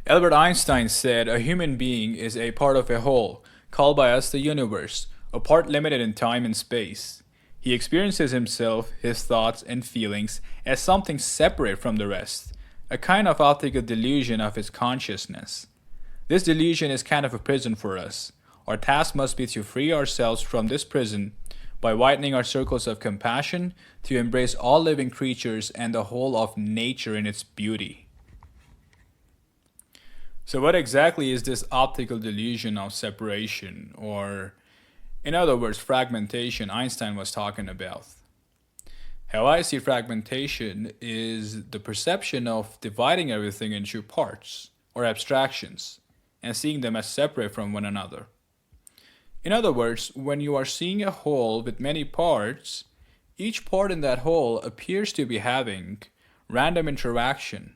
Albert Einstein said a human being is a part of a whole, called by us the universe, a part limited in time and space. He experiences himself, his thoughts, and feelings as something separate from the rest, a kind of optical delusion of his consciousness. This delusion is kind of a prison for us. Our task must be to free ourselves from this prison by widening our circles of compassion to embrace all living creatures and the whole of nature in its beauty. So, what exactly is this optical delusion of separation, or in other words, fragmentation, Einstein was talking about? How I see fragmentation is the perception of dividing everything into parts or abstractions and seeing them as separate from one another. In other words, when you are seeing a whole with many parts, each part in that whole appears to be having random interaction,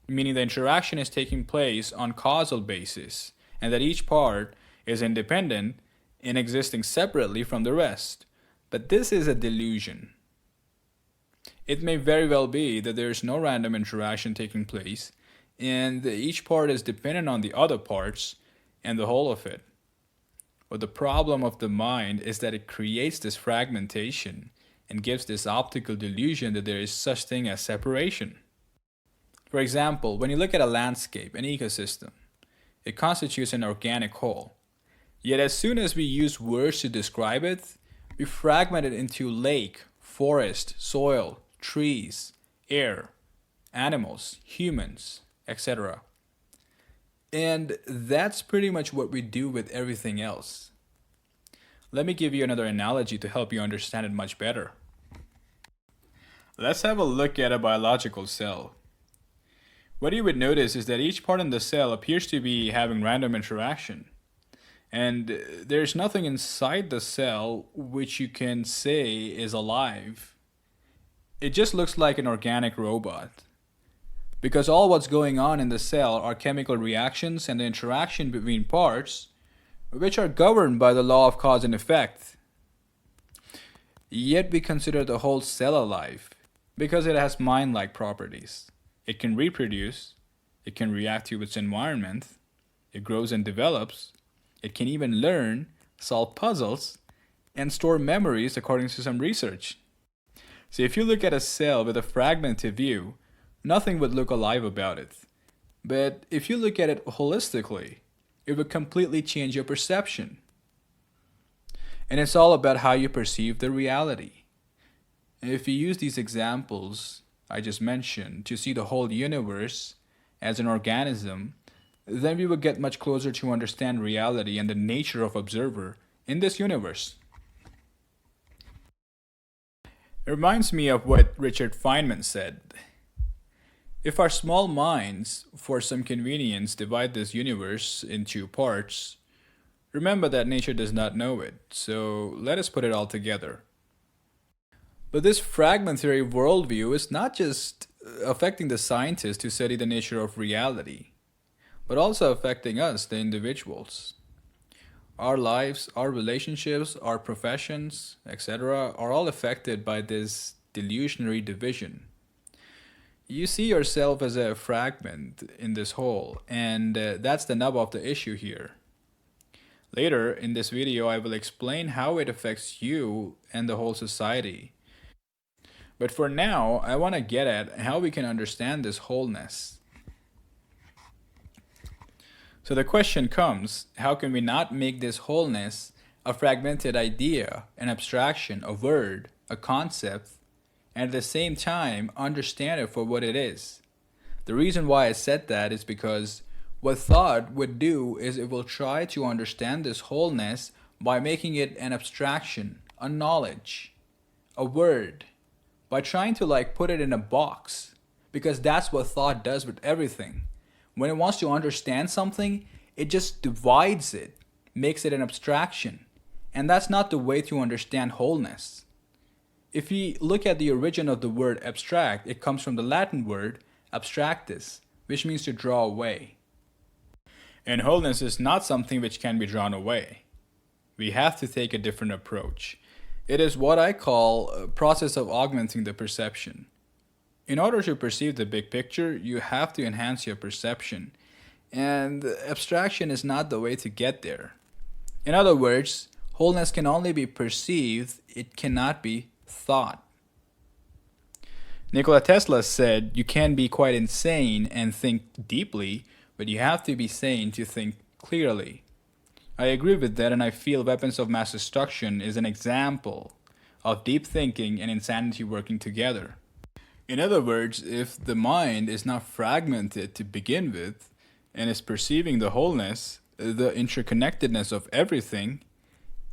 meaning the interaction is taking place on causal basis, and that each part is independent and existing separately from the rest. But this is a delusion. It may very well be that there is no random interaction taking place, and each part is dependent on the other parts and the whole of it. But the problem of the mind is that it creates this fragmentation and gives this optical delusion that there is such thing as separation. For example, when you look at a landscape, an ecosystem, it constitutes an organic whole. Yet as soon as we use words to describe it, we fragment it into lake, forest, soil, trees, air, animals, humans, etc. And that's pretty much what we do with everything else. Let me give you another analogy to help you understand it much better. Let's have a look at a biological cell. What you would notice is that each part in the cell appears to be having random interaction. And there's nothing inside the cell which you can say is alive. It just looks like an organic robot. Because all what's going on in the cell are chemical reactions and the interaction between parts, which are governed by the law of cause and effect. Yet we consider the whole cell alive, because it has mind-like properties. It can reproduce, it can react to its environment, it grows and develops, it can even learn, solve puzzles, and store memories according to some research. So if you look at a cell with a fragmented view, nothing would look alive about it. But if you look at it holistically, it would completely change your perception. And it's all about how you perceive the reality. And if you use these examples I just mentioned to see the whole universe as an organism, then we would get much closer to understand reality and the nature of observer in this universe. It reminds me of what Richard Feynman said. If our small minds, for some convenience, divide this universe into parts, remember that nature does not know it, so let us put it all together. But this fragmentary worldview is not just affecting the scientists who study the nature of reality, but also affecting us, the individuals. Our lives, our relationships, our professions, etc., are all affected by this delusionary division. You see yourself as a fragment in this whole, and that's the nub of the issue here. Later in this video, I will explain how it affects you and the whole society. But for now, I want to get at how we can understand this wholeness. So the question comes, how can we not make this wholeness a fragmented idea, an abstraction, a word, a concept, and at the same time understand it for what it is? The reason why I said that is because what thought would do is it will try to understand this wholeness by making it an abstraction, a knowledge, a word, by trying to put it in a box, because that's what thought does with everything. When it wants to understand something, it just divides it, makes it an abstraction, and that's not the way to understand wholeness. If we look at the origin of the word abstract, it comes from the Latin word abstractus, which means to draw away. And wholeness is not something which can be drawn away. We have to take a different approach. It is what I call a process of augmenting the perception. In order to perceive the big picture, you have to enhance your perception. And abstraction is not the way to get there. In other words, wholeness can only be perceived, it cannot be thought. Nikola Tesla said you can be quite insane and think deeply, but you have to be sane to think clearly. I agree with that, and I feel weapons of mass destruction is an example of deep thinking and insanity working together. In other words, if the mind is not fragmented to begin with and is perceiving the wholeness, the interconnectedness of everything,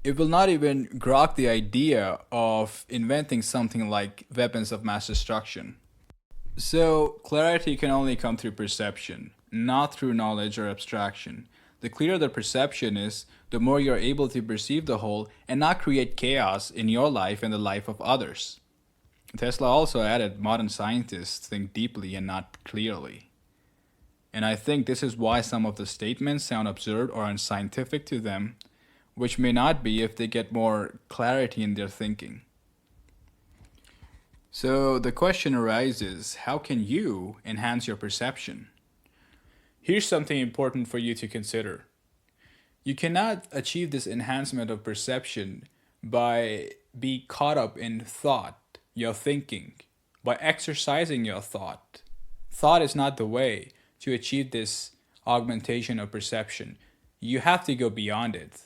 it will not even grok the idea of inventing something like weapons of mass destruction. So, clarity can only come through perception, not through knowledge or abstraction. The clearer the perception is, the more you're able to perceive the whole and not create chaos in your life and the life of others. Tesla also added modern scientists think deeply and not clearly. And I think this is why some of the statements sound absurd or unscientific to them, which may not be if they get more clarity in their thinking. So the question arises, how can you enhance your perception? Here's something important for you to consider. You cannot achieve this enhancement of perception by being caught up in thought, your thinking, by exercising your thought. Thought is not the way to achieve this augmentation of perception. You have to go beyond it.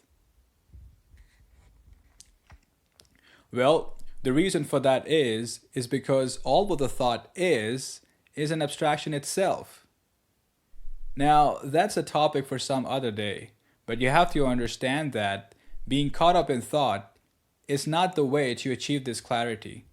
Well, the reason for that is because all what the thought is an abstraction itself. Now, that's a topic for some other day, but you have to understand that being caught up in thought is not the way to achieve this clarity.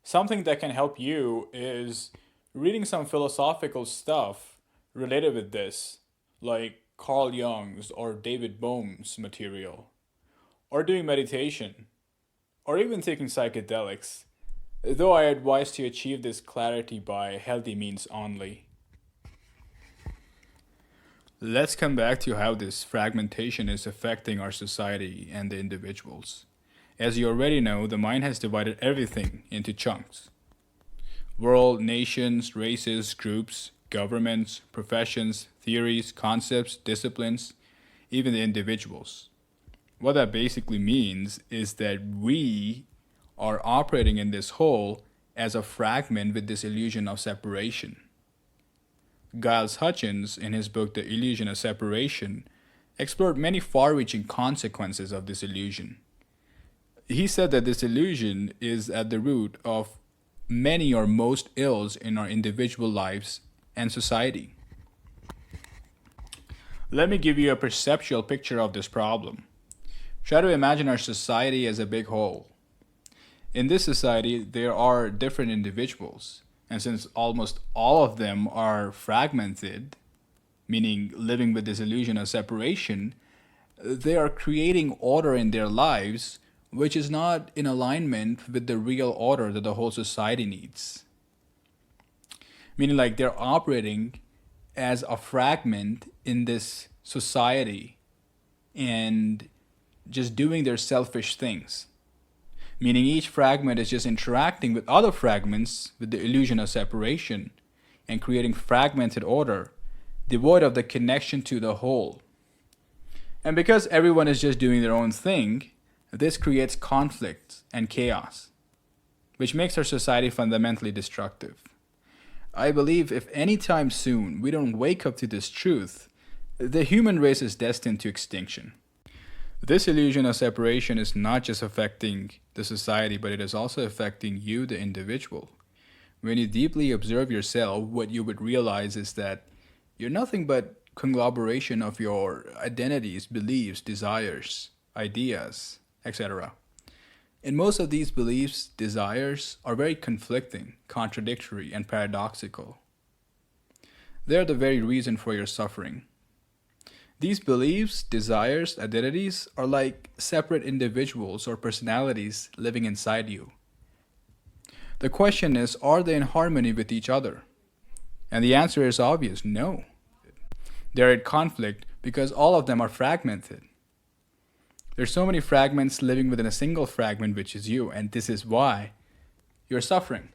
Something that can help you is reading some philosophical stuff related with this, like Carl Jung's or David Bohm's material, or doing meditation, or even taking psychedelics, though I advise to achieve this clarity by healthy means only. Let's come back to how this fragmentation is affecting our society and the individuals. As you already know, the mind has divided everything into chunks. World, nations, races, groups, governments, professions, theories, concepts, disciplines, even the individuals. What that basically means is that we are operating in this whole as a fragment with this illusion of separation. Giles Hutchins, in his book The Illusion of Separation, explored many far-reaching consequences of this illusion. He said that this illusion is at the root of many or most ills in our individual lives and society. Let me give you a perceptual picture of this problem. Try to imagine our society as a big whole. In this society, there are different individuals, and since almost all of them are fragmented, meaning living with this illusion of separation, they are creating order in their lives which is not in alignment with the real order that the whole society needs. Meaning like they're operating as a fragment in this society and just doing their selfish things. Meaning each fragment is just interacting with other fragments with the illusion of separation and creating fragmented order, devoid of the connection to the whole. And because everyone is just doing their own thing, this creates conflict and chaos, which makes our society fundamentally destructive. I believe if anytime soon we don't wake up to this truth, the human race is destined to extinction. This illusion of separation is not just affecting the society, but it is also affecting you, the individual. When you deeply observe yourself, what you would realize is that you're nothing but conglomeration of your identities, beliefs, desires, ideas, etc. And most of these beliefs, desires are very conflicting, contradictory, and paradoxical. They are the very reason for your suffering. These beliefs, desires, identities are like separate individuals or personalities living inside you. The question is, are they in harmony with each other? And the answer is obvious, no. They're at conflict because all of them are fragmented. There's so many fragments living within a single fragment, which is you, and this is why you're suffering.